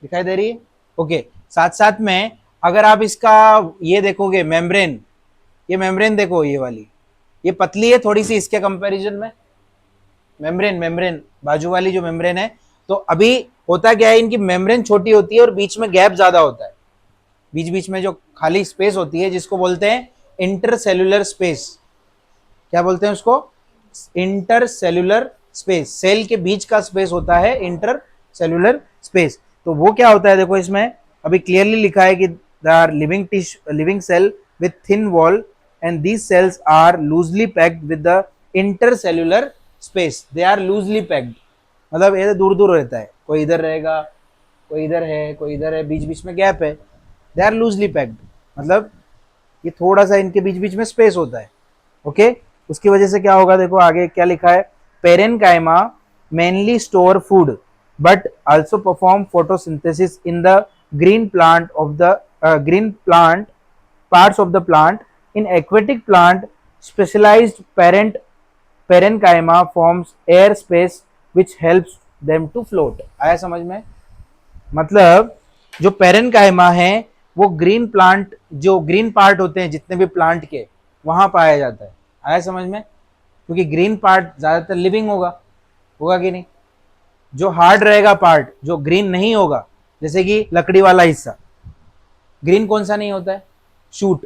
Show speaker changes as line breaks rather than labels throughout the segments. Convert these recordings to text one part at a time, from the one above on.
दिखाई दे रही है? ओके, साथ साथ में अगर आप इसका ये देखोगे मेम्ब्रेन, ये मेम्ब्रेन देखो, ये वाली ये पतली है थोड़ी सी इसके कंपैरिजन में, मेम्ब्रेन मेम्ब्रेन बाजू वाली जो मेम्ब्रेन है। तो अभी होता क्या है, इनकी मेम्ब्रेन छोटी होती है और बीच में गैप ज्यादा होता है, बीच बीच में जो खाली स्पेस होती है जिसको बोलते हैं इंटरसेल्यूलर स्पेस। क्या बोलते हैं उसको? Intercellular space. सेल के बीच का स्पेस होता है इंटरसेल्यूलर स्पेस। तो वो क्या होता है देखो, इसमें अभी क्लियरली लिखा है कि they are living cell with thin wall and these cells are loosely packed with the intercellular space. They are loosely packed, मतलब ये दूर दूर रहता है, कोई इधर रहेगा, कोई इधर है, कोई इधर है, बीच बीच में गैप है। दे आर लूजली पैक्ड, मतलब ये थोड़ा सा इनके बीच बीच में स्पेस होता है। ओके, उसकी वजह से क्या होगा, देखो आगे क्या लिखा है, parenchyma mainly store food but also perform photosynthesis in the green plant of the green plant parts of the plant. In aquatic plant, specialized parenchyma forms air space which helps them to float. आया समझ में? मतलब जो parenchyma है वो green plant, जो green part होते हैं जितने भी प्लांट के, वहां पाया जाता है। आया समझ में? क्योंकि ग्रीन पार्ट ज्यादातर लिविंग होगा, होगा कि नहीं? जो हार्ड रहेगा पार्ट, जो ग्रीन नहीं होगा, जैसे कि लकड़ी वाला हिस्सा, ग्रीन कौन सा नहीं होता है? शूट,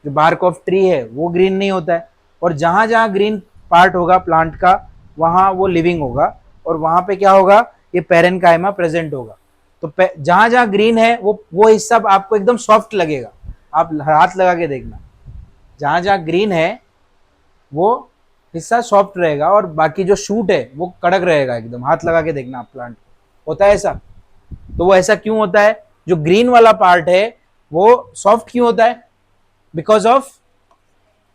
जो बार्क ऑफ ट्री है वो ग्रीन नहीं होता है। और जहां जहां ग्रीन पार्ट होगा प्लांट का, वहां वो लिविंग होगा, और वहां पे क्या होगा, ये पेरेनकाइमा प्रेजेंट होगा। तो जहां जहां ग्रीन है वो हिस्सा आपको एकदम सॉफ्ट लगेगा, आप हाथ लगा के देखना, जहां जहां ग्रीन है वो हिस्सा सॉफ्ट रहेगा और बाकी जो शूट है वो कड़क रहेगा एकदम, हाथ लगा के देखना आप प्लांट, होता है ऐसा। तो वो ऐसा क्यों होता है, जो ग्रीन वाला पार्ट है वो सॉफ्ट क्यों होता है? Because of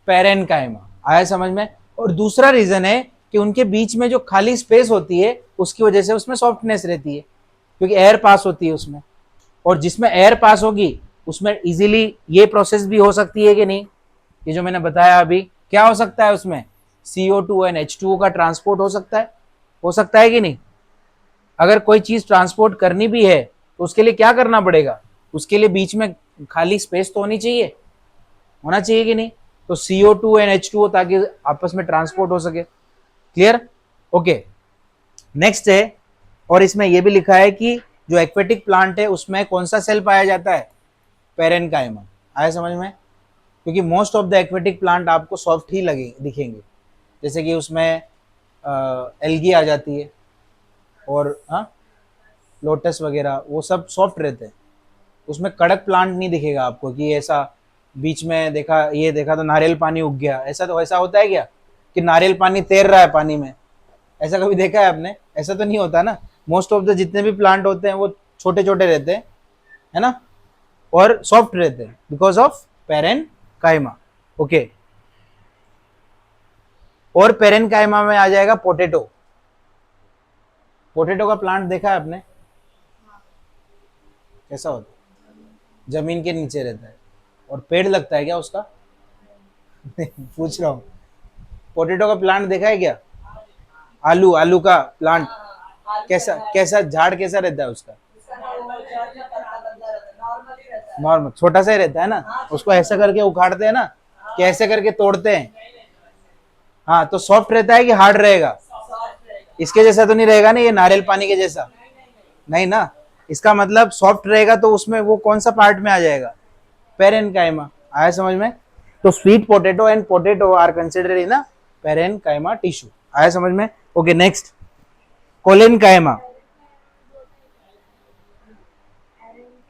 parenchyma. आया समझ में? और दूसरा रीजन है कि उनके बीच में जो खाली स्पेस होती है उसकी वजह से उसमें सॉफ्टनेस रहती है, क्योंकि एयर पास होती है उसमें, और जिसमें एयर पास होगी उसमें इजीली ये प्रोसेस भी हो सकती है कि नहीं, ये जो मैंने बताया अभी, क्या हो सकता है उसमें, CO2 एंड H2O का ट्रांसपोर्ट हो सकता है कि नहीं? अगर कोई चीज ट्रांसपोर्ट करनी भी है तो उसके लिए क्या करना पड़ेगा, उसके लिए बीच में खाली स्पेस तो होनी चाहिए, होना चाहिए कि नहीं? तो CO2 एंड H2O, ताकि आपस में ट्रांसपोर्ट हो सके। क्लियर? ओके, नेक्स्ट है, और इसमें यह भी लिखा है कि जो एक्वेटिक प्लांट है उसमें कौन सा सेल पाया जाता है? पेरेनकाइमा। आया समझ में? क्योंकि most of the aquatic plant आपको सॉफ्ट ही लगे दिखेंगे, जैसे कि उसमें एल्गी आ जाती है, और हाँ, लोटस वगैरह वो सब सॉफ्ट रहते हैं, उसमें कड़क प्लांट नहीं दिखेगा आपको कि ऐसा बीच में देखा, ये देखा तो नारियल पानी उग गया, ऐसा तो ऐसा होता है क्या कि नारियल पानी तैर रहा है पानी में? ऐसा कभी देखा है आपने? ऐसा तो नहीं होता ना। मोस्ट ऑफ द जितने भी प्लांट होते हैं वो छोटे छोटे रहते हैं, है ना, और सॉफ्ट रहते हैं बिकॉज ऑफ पेरेनकाइमा। ओके, और पेरेनकाइमा में आ जाएगा पोटैटो। पोटैटो का प्लांट देखा है आपने? कैसा होता है? जमीन के नीचे रहता है, और पेड़ लगता है क्या उसका? पूछ रहा हूँ, पोटैटो का प्लांट देखा है क्या? आलू, आलू का प्लांट कैसा, कैसा झाड़ कैसा रहता है उसका? नॉर्मल छोटा सा ही रहता है ना, उसको ऐसा करके उखाड़ते हैं ना, कैसे करके तोड़ते हैं? हाँ, तो सॉफ्ट रहता है कि हार्ड रहेगा? इसके जैसा तो नहीं रहेगा ना, ये नारियल पानी के जैसा नहीं ना। इसका मतलब सॉफ्ट रहेगा तो उसमें वो कौन सा पार्ट में आ जाएगा? पेरेनकाइमा। आया समझ में? तो sweet potato and potato are considered in parenchyma tissue. आया समझ में? Okay, next, collenchyma.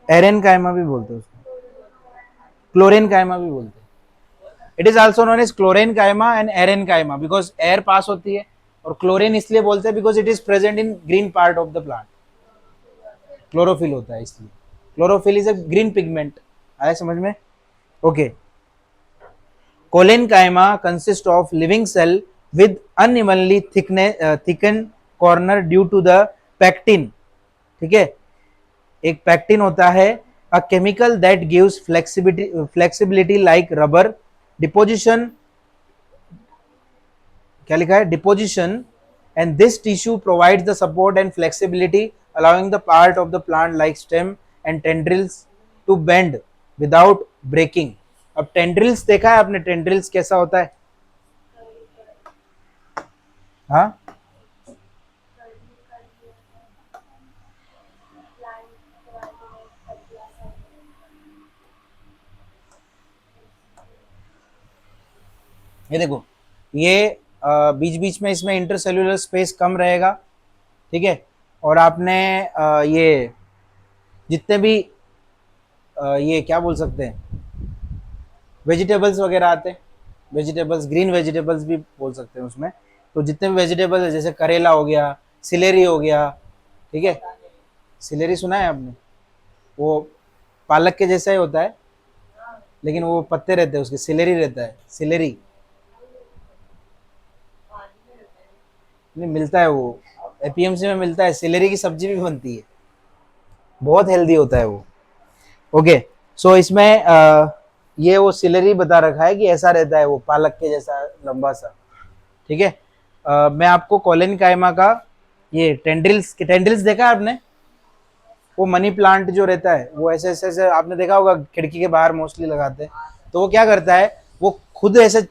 एरेनकाइमा भी बोलते हैं उसको, क्लोरेनकाइमा भी बोलते हैं। It is also known as chlorenchyma and aerenchyma, because air pass होती है, और क्लोरीन इसलिए बोलते हैं because it is present in green part of the plant, chlorophyll होता है इसलिए। Chlorophyll is a green pigment. आया समझ में? Okay, collenchyma consist of living cell with unevenly thicken corner due to the pectin. ठीक है, एक पैक्टिन होता है, a chemical that gives flexibility like rubber deposition. क्या लिखा है? Deposition, and this tissue provides the support and flexibility allowing the part of the plant like stem and tendrils to bend without breaking. अब tendrils देखा है आपने, tendrils कैसा होता है? हाँ, ये देखो, ये बीच बीच में इसमें इंटरसेल्यूलर स्पेस कम रहेगा, ठीक है। और आपने ये जितने भी ये क्या बोल सकते हैं, वेजिटेबल्स वगैरह आते हैं, वेजिटेबल्स, ग्रीन वेजिटेबल्स भी बोल सकते हैं उसमें, तो जितने भी वेजिटेबल्स है, जैसे करेला हो गया, सिलेरी हो गया, ठीक है। सिलेरी सुना है आपने? वो पालक के जैसा ही होता है, लेकिन वो पत्ते रहते हैं उसके, सिलेरी रहता है, सिलेरी। नहीं मिलता है वो, एपीएमसी में मिलता है, सिलेरी की सब्जी भी बनती है, बहुत हेल्दी होता है वो। ओके, सो इसमें ये वो सिलेरी बता रखा है कि ऐसा रहता है वो, पालक के जैसा लंबा सा, ठीक है। मैं आपको कॉलिन कायमा का ये टेंड्रिल्स, टेंड्रिल्स देखा है आपने? वो मनी प्लांट जो रहता है वो ऐसे ऐसे ऐसे आपने देखा होगा, खिड़की के बाहर मोस्टली लगाते हैं। तो वो क्या करता है, वो खुद ऐसे,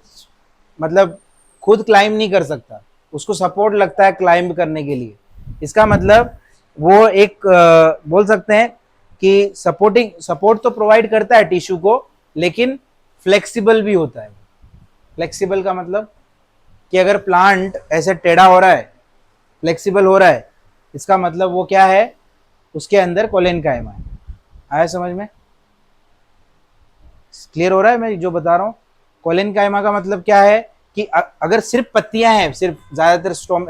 मतलब खुद क्लाइंब नहीं कर सकता, उसको सपोर्ट लगता है क्लाइंब करने के लिए। इसका मतलब वो एक बोल सकते हैं कि सपोर्ट तो प्रोवाइड करता है टिश्यू को, लेकिन फ्लेक्सिबल भी होता है। फ्लेक्सिबल का मतलब कि अगर प्लांट ऐसे टेढ़ा हो रहा है, फ्लेक्सिबल हो रहा है, इसका मतलब वो क्या है, उसके अंदर कोलेन कायमा है। आया समझ में? क्लियर हो रहा है मैं जो बता रहा हूँ? कोलेन कायमा का मतलब क्या है कि अगर सिर्फ पत्तियां हैं, सिर्फ ज्यादातर स्टोम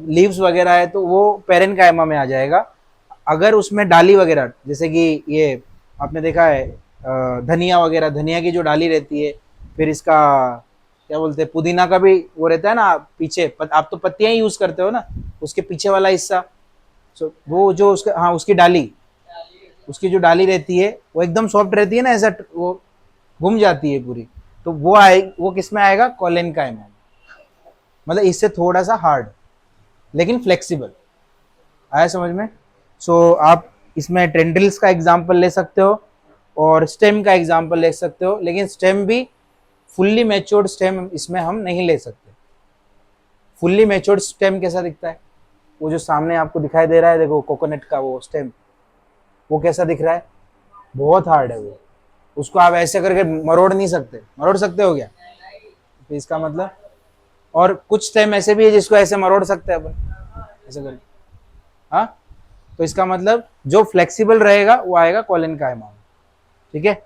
लीव्स वगैरह है, तो वो पेरेन कायमा में आ जाएगा। अगर उसमें डाली वगैरह, जैसे कि ये आपने देखा है धनिया वगैरह, धनिया की जो डाली रहती है, फिर इसका क्या बोलते हैं, पुदीना का भी वो रहता है ना पीछे, आप तो पत्तियां ही यूज करते हो ना, उसके पीछे वाला हिस्सा, वो जो उसका, हाँ उसकी डाली, उसकी जो डाली रहती है वो एकदम सॉफ्ट रहती है ना, ऐसा वो घूम जाती है पूरी, तो वो आए, वो किस में आएगा, कॉलिन कायमा में। मतलब इससे थोड़ा सा हार्ड, लेकिन फ्लेक्सिबल। आया समझ में? सो आप इसमें टेंड्रिल्स का एग्जाम्पल ले सकते हो और स्टेम का एग्जाम्पल ले सकते हो, लेकिन स्टेम भी फुल्ली मैच्योर्ड स्टेम इसमें हम नहीं ले सकते। फुल्ली मैच्योर्ड स्टेम कैसा दिखता है, वो जो सामने आपको दिखाई दे रहा है, देखो कोकोनट का वो स्टेम, वो कैसा दिख रहा है, बहुत हार्ड है वो, उसको आप ऐसे करके मरोड़ नहीं सकते। मरोड़ सकते हो क्या? तो इसका मतलब, और कुछ स्टेम ऐसे भी है जिसको ऐसे मरोड़ सकते हैं अपन, ऐसे करके, हाँ। तो इसका मतलब जो फ्लेक्सिबल रहेगा वो आएगा कॉलिन कायमा में, ठीक है।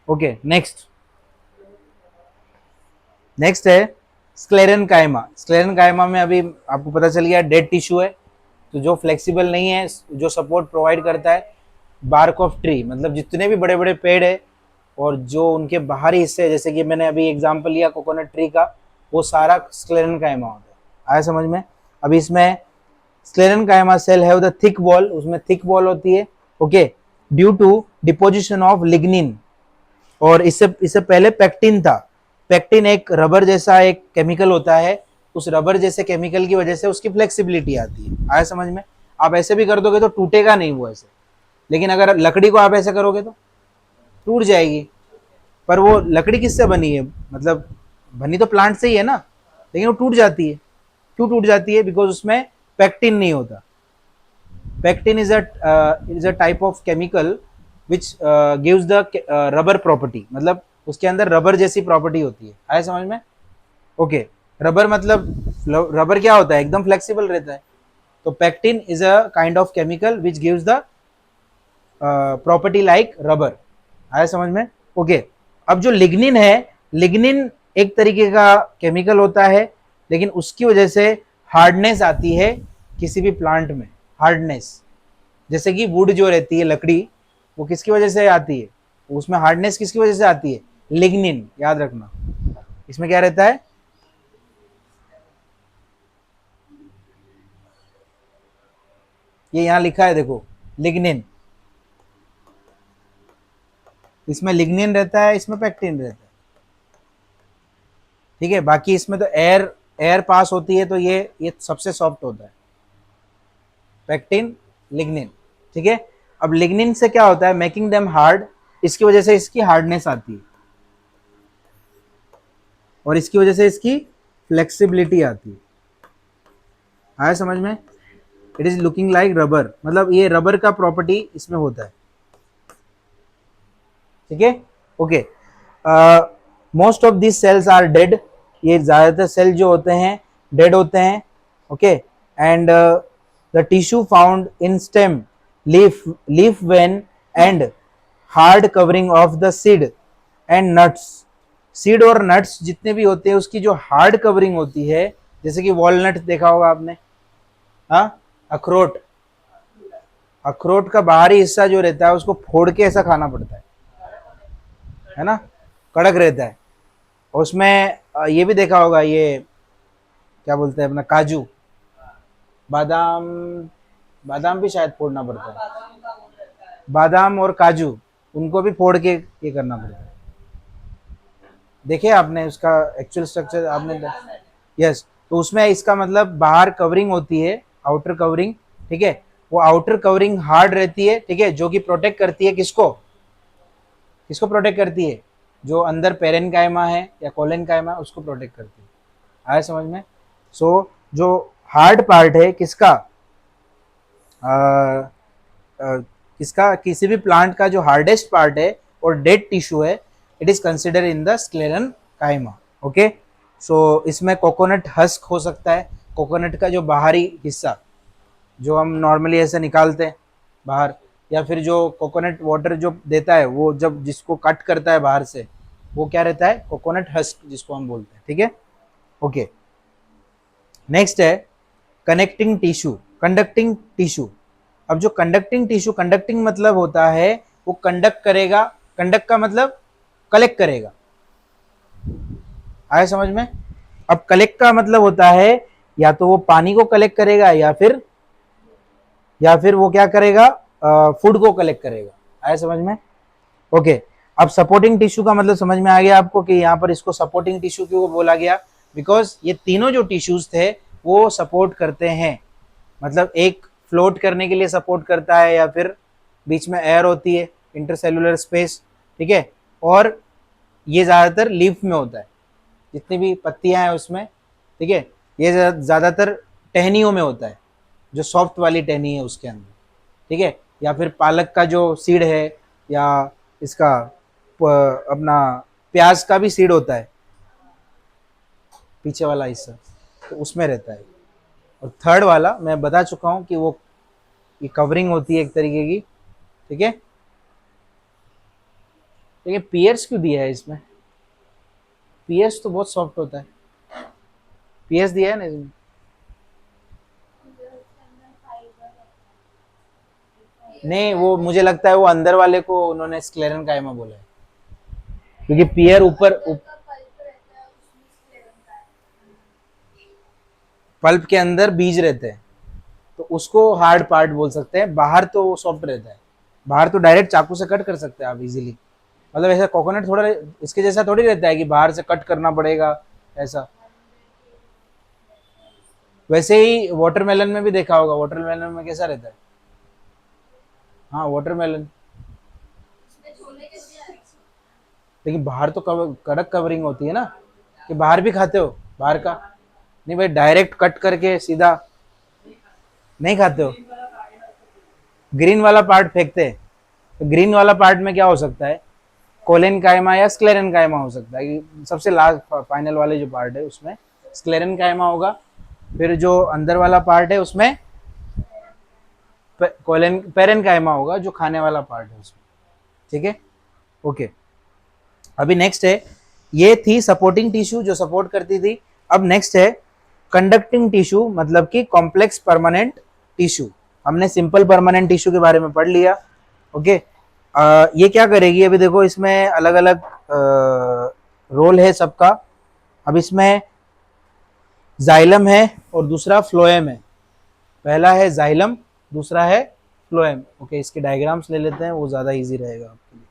ओके, नेक्स्ट नेक्स्ट है स्क्लेरन कायमा। स्क्लेरन कायमा में अभी आपको पता चल गया डेड टिश्यू है, तो जो फ्लेक्सिबल नहीं है, जो सपोर्ट प्रोवाइड करता है बार्क ऑफ ट्री, मतलब जितने भी बड़े बड़े पेड़ है और जो उनके बाहरी हिस्से, जैसे कि मैंने अभी एग्जांपल लिया कोकोनट ट्री का, वो सारा स्क्लेरन कायमा होता है। आया समझ में? अभी इसमें sclerenchyma cell have the thick wall, उसमें थिक वॉल होती है, okay, due to deposition of lignin. और इससे इससे पहले पेक्टिन था। पेक्टिन एक रबर जैसा एक केमिकल होता है, उस रबर जैसे केमिकल की वजह से उसकी फ्लेक्सिबिलिटी आती है। आया समझ में? आप ऐसे भी कर दोगे तो टूटेगा नहीं वो ऐसे, लेकिन अगर लकड़ी को आप ऐसे करोगे तो टूट जाएगी। पर वो लकड़ी किससे बनी है, मतलब बनी तो प्लांट से ही है ना, लेकिन वो टूट जाती है। क्यों टूट जाती है? बिकॉज उसमें पेक्टिन नहीं होता। Pectin is a type of chemical which gives the rubber property, मतलब उसके अंदर रबर जैसी प्रॉपर्टी होती है। आया समझ में? ओके, रबर मतलब रबर क्या होता है, एकदम फ्लेक्सिबल रहता है। तो pectin is a kind of chemical which gives the property like rubber. आया समझ में? ओके, अब जो लिग्निन है, लिग्निन एक तरीके का केमिकल होता है, लेकिन उसकी वजह से हार्डनेस आती है किसी भी प्लांट में। हार्डनेस, जैसे कि वुड जो रहती है, लकड़ी, वो किसकी वजह से आती है, उसमें हार्डनेस किसकी वजह से आती है, लिग्निन। याद रखना, इसमें क्या रहता है, ये यहां लिखा है देखो, लिग्निन। इसमें लिग्निन रहता है, इसमें पेक्टिन रहता है, ठीक है। बाकी इसमें तो एयर एयर पास होती है, तो ये सबसे सॉफ्ट होता है। पैक्टिन, लिग्निन, ठीक है। अब लिग्निन से क्या होता है, मेकिंग देम हार्ड, इसकी वजह से इसकी हार्डनेस आती है और इसकी वजह से इसकी फ्लेक्सिबिलिटी आती है। आया समझ में? It is looking like rubber, मतलब ये रबर का प्रॉपर्टी इसमें होता है, ठीक है। Okay, most of this cells are dead, ये ज्यादातर सेल जो होते हैं डेड होते हैं, okay. And the tissue found in stem, leaf vein and hard covering of the seed and nuts, seed और नट्स जितने भी होते हैं उसकी जो हार्ड कवरिंग होती है, जैसे कि वॉलनट देखा होगा आपने, हाँ, अखरोट, अखरोट का बाहरी हिस्सा जो रहता है उसको फोड़ के ऐसा खाना पड़ता है ना, कड़क रहता है। और उसमें ये भी देखा होगा, ये क्या बोलते हैं अपना, काजू, बादाम, बादाम भी शायद फोड़ना पड़ता है, बादाम और काजू, उनको भी फोड़ के ये करना पड़ता है। देखिए आपने उसका एक्चुअल स्ट्रक्चर आपने, यस, तो उसमें इसका मतलब बाहर कवरिंग होती है, आउटर कवरिंग, ठीक है। वो आउटर कवरिंग हार्ड रहती है, ठीक है, जो कि प्रोटेक्ट करती है किसको, किसको प्रोटेक्ट करती है, जो अंदर पेरेन कायमा है या कोलन कायमा है उसको प्रोटेक्ट करती है। आया समझ में? सो जो हार्ड पार्ट है किसका, आ, किसका, किसी भी प्लांट का जो हार्डेस्ट पार्ट है और डेड टिश्यू है, it is consider in the sclerenchyma, okay. सो इसमें कोकोनट हस्क हो सकता है, कोकोनट का जो बाहरी हिस्सा जो हम नॉर्मली ऐसे निकालते हैं बाहर, या फिर जो कोकोनट वाटर जो देता है वो जब जिसको कट करता है बाहर से, वो क्या रहता है, कोकोनट हस्क जिसको हम बोलते हैं, ठीक है। ओके, नेक्स्ट है कनेक्टिंग टिश्यू, कंडक्टिंग टिश्यू। अब जो कंडक्टिंग टिश्यू, कंडक्टिंग मतलब होता है वो कंडक्ट करेगा, कंडक्ट का मतलब कलेक्ट करेगा, आया समझ में? अब कलेक्ट का मतलब होता है या तो वो पानी को कलेक्ट करेगा या फिर वो क्या करेगा, फूड को कलेक्ट करेगा, आया समझ में? ओके, अब सपोर्टिंग टिश्यू का मतलब समझ में आ गया आपको कि यहाँ पर इसको सपोर्टिंग टिश्यू क्यों बोला गया, बिकॉज ये तीनों जो टिश्यूज थे वो सपोर्ट करते हैं, मतलब एक फ्लोट करने के लिए सपोर्ट करता है या फिर बीच में एयर होती है, इंटरसेलुलर स्पेस, ठीक है। और ये ज़्यादातर लीफ में होता है, जितनी भी पत्तियां हैं उसमें, ठीक है, ये ज़्यादातर टहनियों में होता है, जो सॉफ्ट वाली टहनी है उसके अंदर, ठीक है। या फिर पालक का जो सीड है, या इसका अपना प्याज का भी सीड होता है, पीछे वाला हिस्सा, तो उसमें रहता है। और थर्ड वाला मैं बता चुका हूँ कि वो ये कवरिंग होती है एक तरीके की, ठीक है। देखिए पियर्स क्यों दिया है इसमें, पियर्स तो बहुत सॉफ्ट होता है, पियर्स दिया है ना इसमें, नहीं वो मुझे लगता है वो अंदर वाले को उन्होंने स्क्लेरन कायमा बोला है, क्योंकि पियर ऊपर पल्प के अंदर बीज रहते हैं, तो उसको हार्ड पार्ट बोल सकते हैं, बाहर तो वो सॉफ्ट रहता है, बाहर तो डायरेक्ट चाकू से कट कर सकते हैं आप इजीली, मतलब ऐसा कोकोनट थोड़ा इसके जैसा थोड़ी रहता है कि बाहर से कट करना पड़ेगा ऐसा। वैसे ही वाटरमेलन में भी देखा होगा, वाटरमेलन में कैसा रहता है, हाँ वाटरमेलन, लेकिन बाहर तो कड़क कवरिंग होती है ना, कि बाहर भी खाते हो बाहर का, नहीं भाई डायरेक्ट कट करके सीधा नहीं खाते हो, ग्रीन वाला पार्ट फेंकते हैं, तो ग्रीन वाला पार्ट में क्या हो सकता है, कोलेन कायमा या स्क्लेरन कायमा हो सकता है, कि सबसे लास्ट फाइनल वाले जो पार्ट है उसमें स्क्लेरन कायमा होगा, फिर जो अंदर वाला पार्ट है उसमें कोलेन पेरेन कायमा होगा, जो खाने वाला पार्ट है उसमें, ठीक है। ओके, अभी नेक्स्ट है, ये थी सपोर्टिंग टिश्यू जो सपोर्ट करती थी। अब नेक्स्ट है कंडक्टिंग टिश्यू, मतलब कि कॉम्प्लेक्स परमानेंट टिश्यू। हमने सिंपल परमानेंट टिश्यू के बारे में पढ़ लिया, ओके। ये क्या करेगी, अभी देखो इसमें अलग अलग रोल है सबका। अब इसमें जाइलम है और दूसरा फ्लोएम है, पहला है जाइलम, दूसरा है फ्लोएम, ओके। इसके डायग्राम्स ले लेते हैं, वो ज़्यादा इजी रहेगा आपके लिए।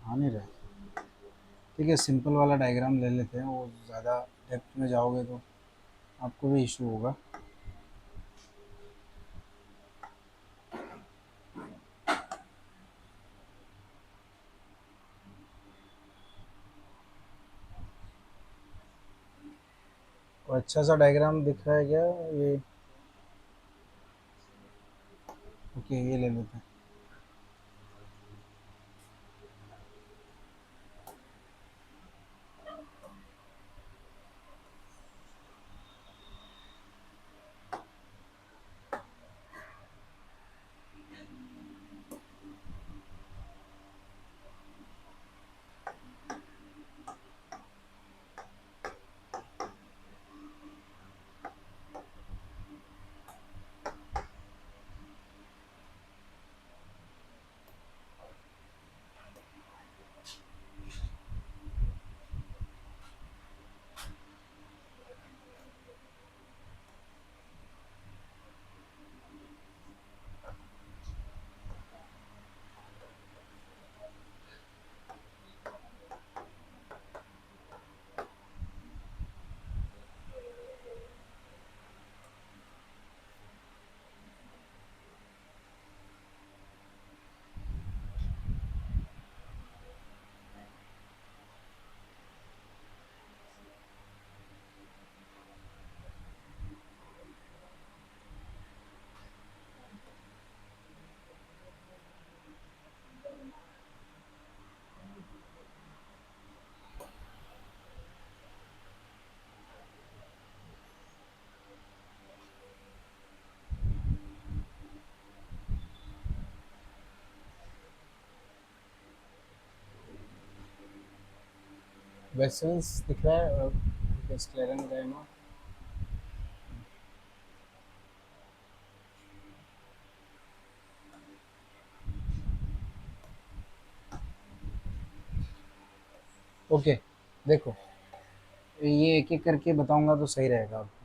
आ नहीं रहा। ठीक है, सिंपल वाला डायग्राम ले लेते हैं, वो ज़्यादा डेप्थ में जाओगे तो आपको भी इशू होगा। तो अच्छा सा डायग्राम दिख रहा है क्या ये? ओके, ये ले लेते हैं। वेसल्स दिख रहा है, स्क्लेरेंकाइमा। ओके, देखो ये एक एक करके बताऊंगा तो सही रहेगा आपको।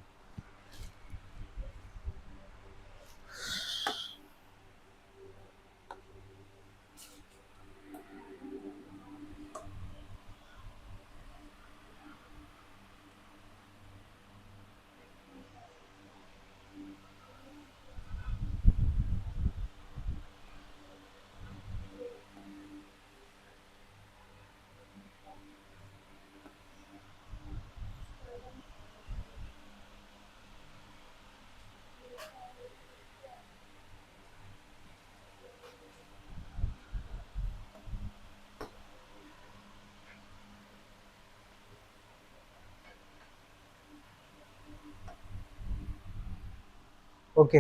ओके,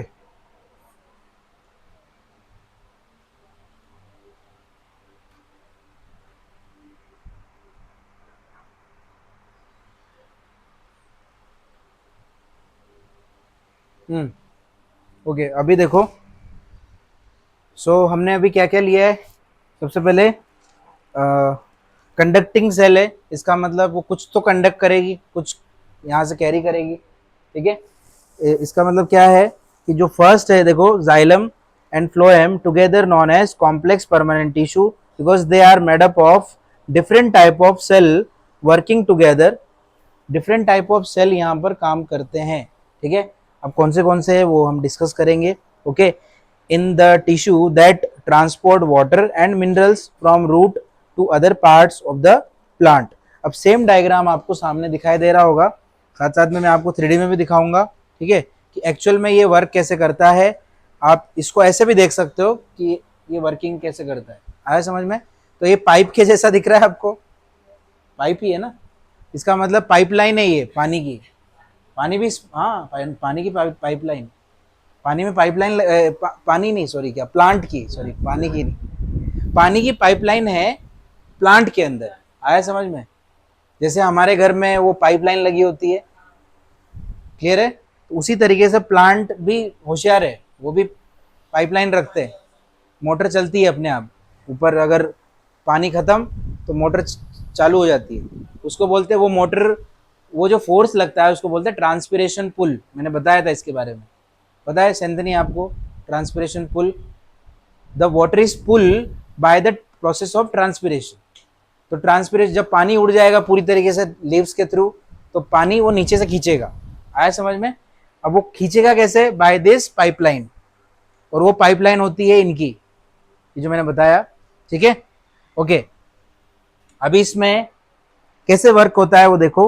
ओके, अभी देखो। हमने अभी क्या क्या लिया है? सबसे पहले कंडक्टिंग सेल है, इसका मतलब वो कुछ तो कंडक्ट करेगी, कुछ यहाँ से कैरी करेगी। ठीक है, इसका मतलब क्या है कि जो फर्स्ट है देखो, xylem and phloem together known as complex permanent tissue because they are made up of different type of cell working together. Different type of cell यहाँ पर काम करते हैं। ठीक है, अब कौन से है वो हम डिस्कस करेंगे। Okay, in the tissue that transport water and minerals from root to other parts of the plant. अब सेम डायग्राम आपको सामने दिखाई दे रहा होगा, साथ साथ में मैं आपको 3D में भी दिखाऊंगा। ठीक है, कि एक्चुअल में ये वर्क कैसे करता है। आप इसको ऐसे भी देख सकते हो कि ये वर्किंग कैसे करता है। आया समझ में? तो ये पाइप के जैसा दिख रहा है आपको, पाइप ही है ना, इसका मतलब पाइपलाइन है ये पानी की। पानी भी, हाँ, पानी की पाइपलाइन। पानी में पाइपलाइन, पानी नहीं, सॉरी, क्या, प्लांट की, सॉरी, पानी की नहीं, पानी की पाइपलाइन है प्लांट के अंदर। आया समझ में? जैसे हमारे घर में वो पाइपलाइन लगी होती है, क्लियर है? तो उसी तरीके से प्लांट भी होशियार है, वो भी पाइपलाइन रखते हैं, मोटर चलती है अपने आप। ऊपर अगर पानी खत्म तो मोटर चालू हो जाती है, उसको बोलते हैं वो मोटर, वो जो फोर्स लगता है उसको बोलते हैं ट्रांसपिरेशन पुल। मैंने बताया था इसके बारे में, पता है सेंथनी आपको? Transpiration pull, the water is pull by the process of transpiration. तो ट्रांसपिरेशन, जब पानी उड़ जाएगा पूरी तरीके से लीव्स के थ्रू, तो पानी वो नीचे से खींचेगा। आया समझ में? अब वो खींचेगा कैसे? बाय दिस पाइपलाइन, और वो पाइपलाइन होती है इनकी, ये जो मैंने बताया, ठीक है। ओके, अभी इसमें कैसे वर्क होता है वो देखो।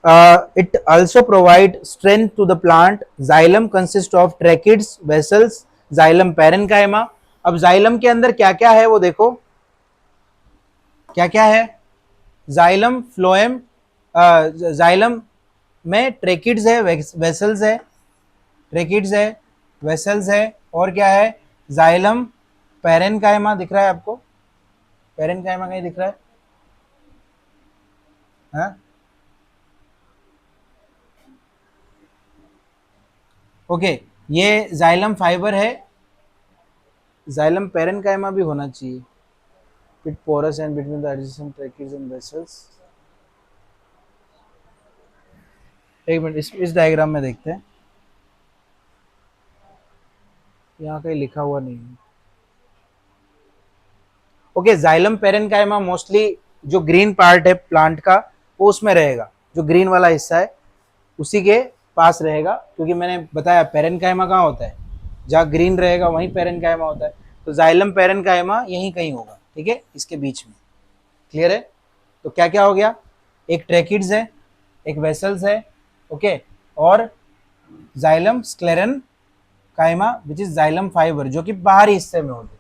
It also provide strength to the plant. Xylem consist of tracheids, vessels, xylem parenchyma. अब जाइलम के अंदर क्या क्या है वो देखो, क्या क्या है? जाइलम, फ्लोएम, जाइलम में ट्रैकिड्स है, वेसल्स है, ट्रैकिड्स है, वेसल्स है, और क्या है? जाइलम पैरेन्काइमा दिख रहा है आपको? पैरेन्काइमा कहीं दिख रहा है? हाँ, ओके, ये जाइलम फाइबर है। जाइलम पैरेन्काइमा भी होना चाहिए। Pit porous and between the adjacent tracheids and vessels. एक मिनट, इस डायग्राम में देखते हैं, यहाँ कहीं लिखा हुआ नहीं है। ओके, जाइलम पैरेन्काइमा मोस्टली जो ग्रीन पार्ट है प्लांट का, वो उसमें रहेगा, जो ग्रीन वाला हिस्सा है उसी के पास रहेगा, क्योंकि मैंने बताया पैरेन्काइमा कहाँ होता है, जहाँ ग्रीन रहेगा वहीं पैरेन्काइमा होता है। तो जाइलम पैरेन्काइमा यहीं कहीं होगा, ठीक है, इसके बीच में। क्लियर है? तो क्या क्या हो गया? एक ट्रैकिड्स है, एक वेसल्स है, ओके, और xylem sclerenchyma which is xylem fibre, जो कि बाहरी हिस्से में होते।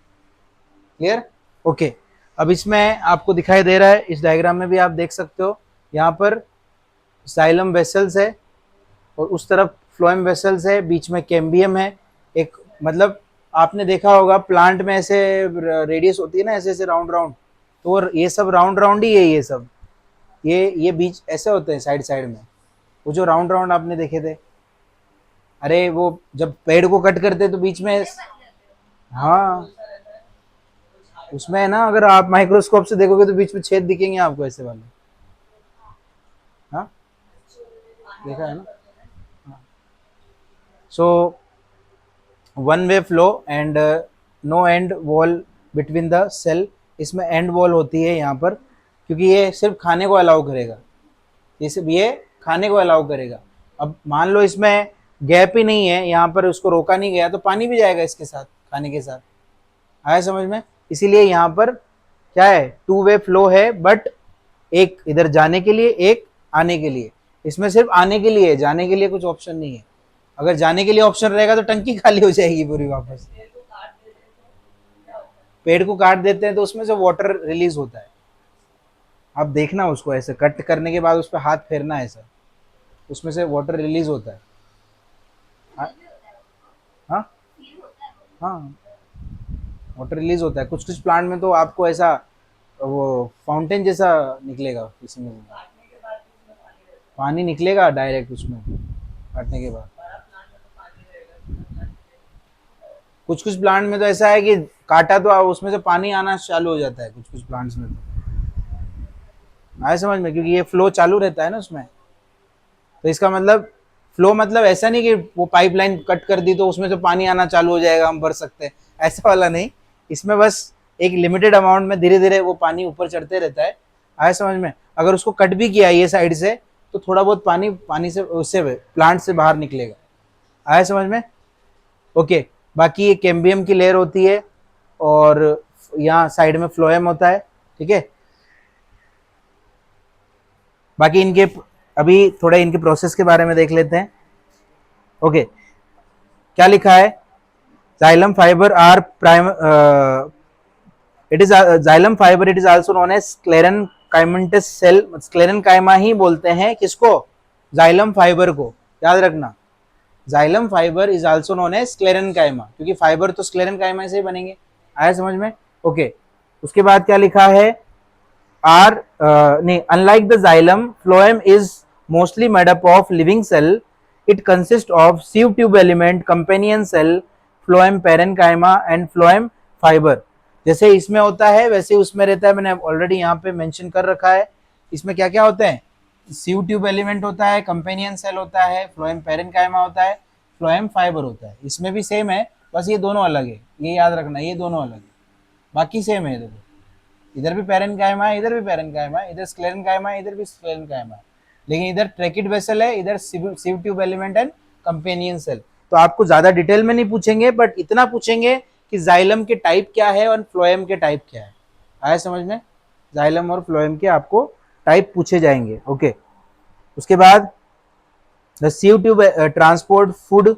क्लियर? ओके, अब इसमें आपको दिखाई दे रहा है, इस डायग्राम में भी आप देख सकते हो, यहाँ पर जाइलम वेसल्स है और उस तरफ फ्लोएम वेसल्स है, बीच में कैम्बियम है। एक मतलब आपने देखा होगा प्लांट में ऐसे रेडियस होती है ना, ऐसे ऐसे राउंड राउंड, तो ये सब राउंड राउंड ही है, ये सब, ये बीच ऐसे होते हैं साइड साइड में, वो जो राउंड राउंड आपने देखे थे। अरे वो जब पेड़ को कट करते तो बीच में, हाँ, उसमें है ना, अगर आप माइक्रोस्कोप से देखोगे तो बीच में छेद दिखेंगे आपको ऐसे वाले। हाँ, देखा है ना? So one way flow and no end wall between the cell. इसमें एंड वॉल होती है यहाँ पर, क्योंकि ये सिर्फ खाने को अलाउ करेगा, ये सिर्फ ये खाने को अलाउ करेगा। अब मान लो इसमें गैप ही नहीं है, यहाँ पर उसको रोका नहीं गया, तो पानी भी जाएगा इसके साथ, खाने के साथ। आया समझ में? इसीलिए यहाँ पर क्या है, टू वे फ्लो है, बट एक इधर जाने के लिए, एक आने के लिए। इसमें सिर्फ आने के लिए है, जाने के लिए कुछ ऑप्शन नहीं है। अगर जाने के लिए ऑप्शन रहेगा तो टंकी खाली हो जाएगी पूरी वापस। पेड़ को काट देते हैं तो उसमें से वाटर रिलीज होता है। आप देखना उसको ऐसे कट करने के बाद उस पर हाथ फेरना है ऐसा, उसमें से वाटर रिलीज होता है। हाँ, हाँ, हाँ, वाटर रिलीज होता है। कुछ कुछ प्लांट में तो आपको ऐसा वो फाउंटेन जैसा निकलेगा, इसमें पानी निकलेगा डायरेक्ट उसमें काटने के बाद। कुछ कुछ प्लांट में तो ऐसा है कि काटा तो उसमें से पानी आना चालू हो जाता है, कुछ कुछ प्लांट्स में तो। आया समझ में? क्योंकि ये फ्लो चालू रहता है ना उसमें, तो इसका मतलब फ्लो मतलब ऐसा नहीं कि वो पाइपलाइन कट कर दी तो उसमें से पानी आना चालू हो जाएगा, हम भर सकते हैं, ऐसा वाला नहीं। इसमें बस एक लिमिटेड अमाउंट में धीरे धीरे वो पानी ऊपर चढ़ते रहता है। आया समझ में? अगर उसको कट भी किया ये साइड से, तो थोड़ा बहुत पानी पानी से उससे प्लांट से बाहर निकलेगा। आया समझ में? ओके, बाकी ये कैम्बियम की लेयर होती है और यहाँ साइड में फ्लोएम होता है, ठीक है। बाकी इनके अभी थोड़ा इनके प्रोसेस के बारे में देख लेते हैं। ओके, क्या लिखा है? Xylem fibre are prime, it is xylem fibre, it is also known as sclerenchymatous cell. Sclerenchyma ही बोलते हैं किसको? जाइलम फाइबर को, याद रखना। Xylem fibre is also known as sclerenchyma, क्योंकि फाइबर तो स्क्लेरन काइमा से ही बनेंगे। आया समझ में? ओके, उसके बाद क्या लिखा है? are unlike the xylem, phloem is mostly made up of living cell. It consists of sieve tube element, companion cell, phloem parenchyma and phloem fiber. जैसे इसमें होता है वैसे उसमें रहता है, मैंने ऑलरेडी यहाँ पे मेंशन कर रखा है। इसमें क्या क्या होते हैं? सीव ट्यूब एलिमेंट होता है, कंपेनियन सेल होता है, फ्लोएम पेरेन्काइमा होता है, फ्लोएम फाइबर होता है। इसमें भी सेम है, बस ये दोनों अलग है, ये याद रखना, ये दोनों अलग है, बाकी सेम है। देखो इधर भी पैरेन्काइमा है, इधर भी पैरेन्काइमा है, इधर स्क्लेरेन्काइमा है, इधर भी स्क्लेरेन्काइमा है, लेकिन इधर ट्रैकिड वेसल है, इधर sieve tube element and companion cell. तो आपको ज्यादा डिटेल में नहीं पूछेंगे, बट इतना पूछेंगे कि जाइलम के टाइप क्या है और फ्लोएम के टाइप क्या है। आया समझ में? जाइलम और फ्लोएम के आपको टाइप पूछे जाएंगे। ओके, उसके बाद the sieve tube transport food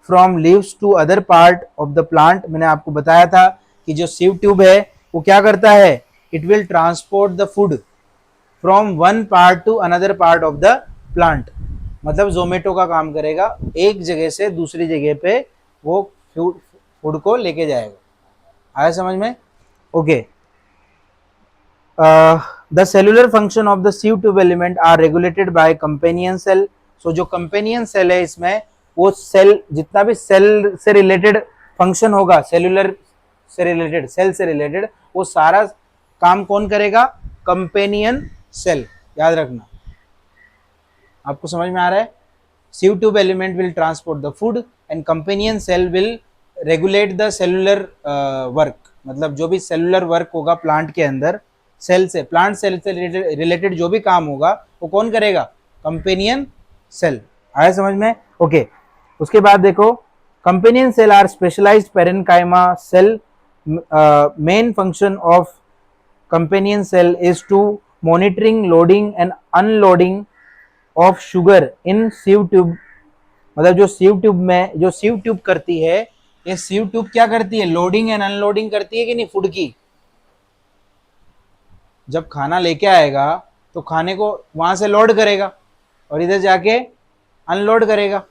from leaves to other part of the plant. मैंने आपको बताया था कि जो सीव ट्यूब है वो क्या करता है, it will transport the food from one part two another part of the plant. मतलब जोमेटो का काम करेगा, एक जगह से दूसरी जगह पे वो फूड को लेके जाएगा। आया समझ में? Okay, the cellular function of the sieve tube element are regulated by companion cell. So जो कंपेनियन सेल है इसमें, वो सेल जितना भी सेल से रिलेटेड फंक्शन होगा, सेलुलर से रिलेटेड, सेल से रिलेटेड, वो सारा काम कौन करेगा? Companion cell. याद रखना, आपको समझ में आ रहा है? Sieve tube element will transport the food and companion cell will regulate the cellular work. मतलब जो भी सेलुलर वर्क होगा प्लांट के अंदर, सेल से, प्लांट सेल से रिलेटेड जो भी काम होगा वो कौन करेगा? Companion cell. आया समझ में? ओके, उसके बाद देखो, companion cell are specialized parenchyma cell. Main function of companion cell is to monitoring loading and unloading of sugar in sieve tube. मतलब जो सीव ट्यूब में, जो सीव ट्यूब करती है, ये सीव ट्यूब क्या करती है? लोडिंग एंड अनलोडिंग करती है कि नहीं फूड की। जब खाना लेके आएगा तो खाने को वहां से लोड करेगा और इधर जाके अनलोड करेगा।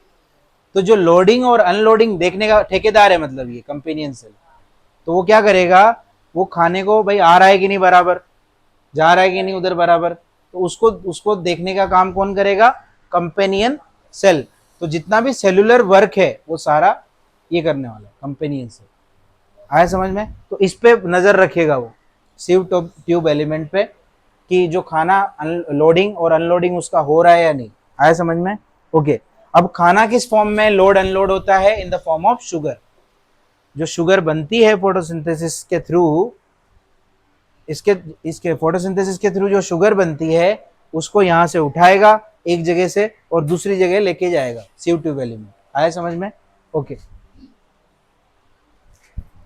तो जो लोडिंग और अनलोडिंग देखने का ठेकेदार है, मतलब ये कंपेनियन सेल, तो वो क्या करेगा? वो खाने को भाई आ रहा है कि नहीं बराबर, जा रहा है कि नहीं उधर बराबर, तो उसको उसको देखने का काम कौन करेगा? Companion cell. तो जितना भी सेलुलर वर्क है वो सारा ये करने वाला है कंपेनियन सेल। आया समझ में? तो इस पे नजर रखिएगा वो सीव ट्यूब एलिमेंट पे, कि जो खाना लोडिंग और अनलोडिंग उसका हो रहा है या नहीं। आया समझ में? ओके, अब खाना किस फॉर्म में लोड अनलोड होता है? In the form of sugar. जो शुगर बनती है फोटोसिंथेसिस के थ्रू, इसके इसके फोटोसिंथेसिस के थ्रू जो शुगर बनती है उसको यहां से उठाएगा एक जगह से और दूसरी जगह लेके जाएगा सीव ट्यूब एलिमेंट। आया समझ में? Okay,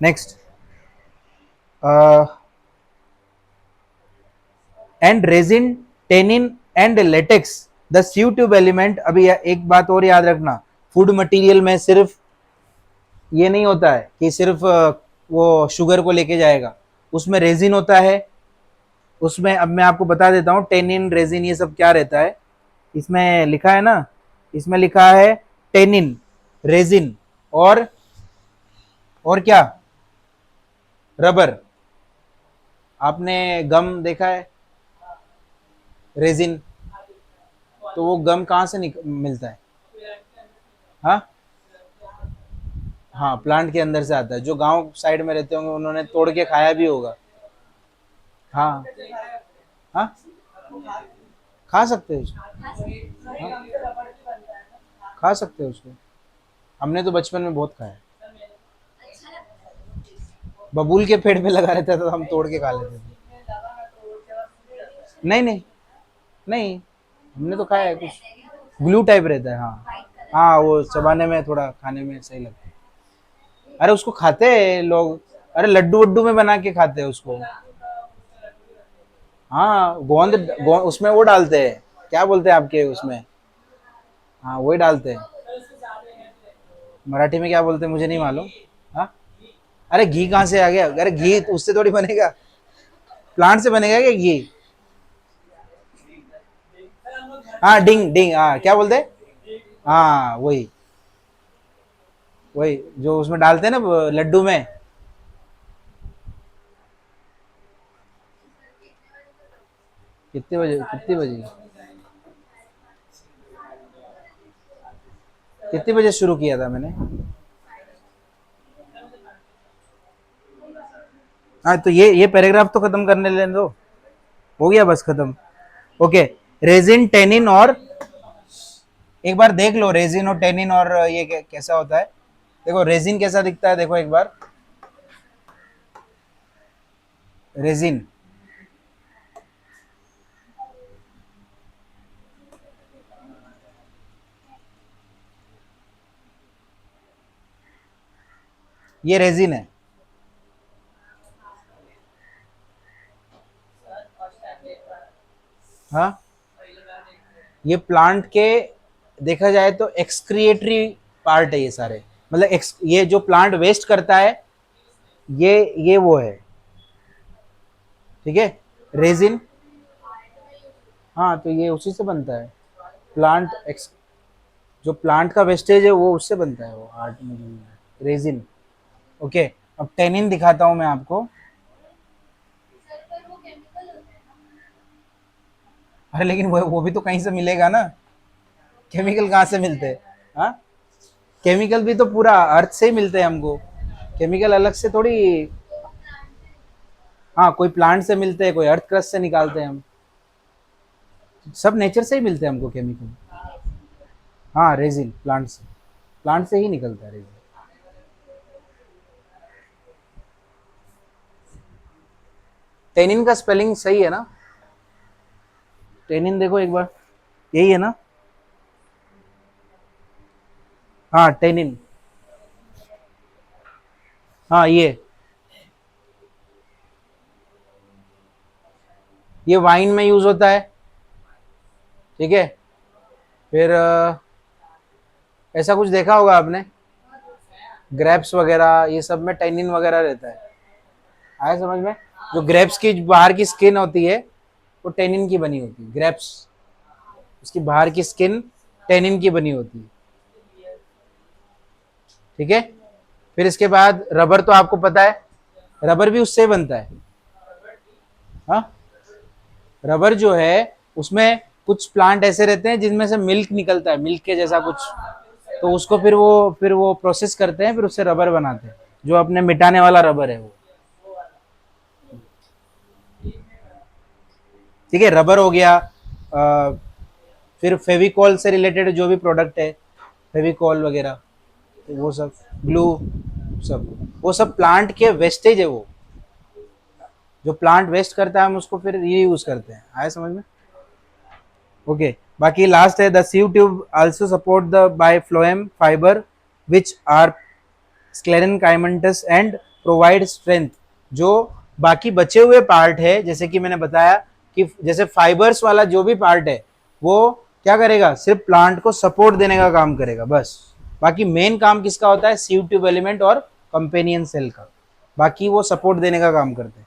next, and resin, tannin and latex the sieve tube element. अभी एक बात और याद रखना, फूड मटेरियल में सिर्फ ये नहीं होता है कि सिर्फ वो शुगर को लेके जाएगा, उसमें रेजिन होता है। उसमें अब मैं आपको बता देता हूँ, टेनिन, रेजिन, ये सब क्या रहता है। इसमें लिखा है ना, इसमें लिखा है टेनिन, रेजिन और क्या? रबर। आपने गम देखा है, रेजिन, तो वो गम कहाँ से मिलता है? हाँ हाँ, प्लांट के अंदर से आता है। जो गांव साइड में रहते होंगे उन्होंने तोड़ के खाया भी होगा। हाँ हाँ, खा सकते हो उसको। हाँ, खा सकते हो उसको। हमने तो बचपन में बहुत खाया। बबूल के पेड़ पे लगा रहता था तो हम तोड़ के खा लेते थे। नहीं नहीं नहीं, हमने तो खाया है कुछ, ग्लू टाइप रहता है। हाँ हाँ, वो चबाने में थोड़ा खाने में सही लगता है। अरे उसको खाते हैं लोग, अरे लड्डू वड्डू में बना के खाते हैं उसको। हाँ, उसमें वो डालते हैं, क्या बोलते हैं आपके उसमें? हाँ, वही डालते हैं। मराठी में क्या बोलते हैं मुझे नहीं मालूम। हाँ, अरे घी कहाँ से आ गया? अरे घी तो उससे थोड़ी बनेगा, प्लांट से बनेगा क्या घी? हाँ, डिंग डिंग, हाँ क्या बोलते हैं? हाँ, वही वही जो उसमें डालते हैं ना लड्डू में। कितने बजे कितने बजे शुरू किया था मैंने? हाँ, तो ये पैराग्राफ तो खत्म करने लेने दो, हो गया बस खत्म। ओके, रेजिन, टेनिन और, एक बार देख लो रेजिन और टेनिन और ये कैसा होता है। देखो रेजिन कैसा दिखता है, देखो एक बार। रेजिन, ये रेजिन है। हाँ, ये प्लांट के देखा जाए तो एक्सक्रिएटरी पार्ट है ये सारे, मतलब ये जो प्लांट वेस्ट करता है, ये वो है, ठीक है, रेजिन। हाँ, तो ये उसी से बनता है, प्लांट एक्स जो प्लांट का वेस्टेज है वो उससे बनता है, वो आर्ट में रेजिन। ओके, अब टेनिन दिखाता हूँ मैं आपको। अरे लेकिन वो भी तो कहीं से मिलेगा ना, केमिकल कहाँ से मिलते हैं? हाँ, केमिकल भी तो पूरा अर्थ से ही मिलते हैं हमको, केमिकल अलग से थोड़ी। हाँ, कोई प्लांट से मिलते हैं, कोई अर्थ क्रस्ट से निकालते हैं हम, सब नेचर से ही मिलते हैं हमको केमिकल। हाँ, रेजिन प्लांट से ही निकलता है रेजिन। टेनिन का स्पेलिंग सही है ना? टेनिन देखो एक बार, यही है ना? हाँ, टेनिन। हाँ, ये वाइन में यूज होता है, ठीक है। फिर ऐसा कुछ देखा होगा आपने, ग्रेप्स वगैरह ये सब में टेनिन वगैरह रहता है, आया समझ में? जो ग्रेप्स की बाहर की स्किन होती है वो टेनिन की बनी होती है, ग्रेप्स उसकी बाहर की स्किन टेनिन की बनी होती है, ठीक है। फिर इसके बाद रबर तो आपको पता है, रबर भी उससे बनता है। हाँ, रबर जो है उसमें कुछ प्लांट ऐसे रहते हैं जिनमें से मिल्क निकलता है, मिल्क के जैसा कुछ, तो उसको फिर वो प्रोसेस करते हैं, फिर उससे रबर बनाते हैं, जो अपने मिटाने वाला रबर है वो, ठीक है। रबर हो गया, फिर फेविकॉल से रिलेटेड जो भी प्रोडक्ट है, फेविकॉल वगैरह, तो वो सब, ग्लू, वो सब प्लांट के वेस्टेज है, वो जो प्लांट वेस्ट करता है हम उसको फिर रीयूज करते हैं, आया समझ में? ओके, बाकी लास्ट है, the sieve tube also support the by phloem fibre which are sclerenchymatous and provide strength. जो बाकी बचे हुए पार्ट है, जैसे कि मैंने बताया कि जैसे फाइबर्स वाला जो भी पार्ट है वो क्या करेगा, सिर्फ प्लांट को सपोर्ट देने का काम करेगा बस। बाकी मेन काम किसका होता है, सीव ट्यूब एलिमेंट और कंपेनियन सेल का, बाकी वो सपोर्ट देने का काम करते हैं।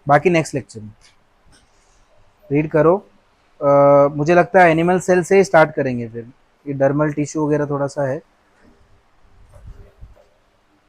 बाकी नेक्स्ट लेक्चर में रीड करो। मुझे लगता है एनिमल सेल से ही स्टार्ट करेंगे, फिर ये डर्मल टिश्यू वगैरह थोड़ा सा है।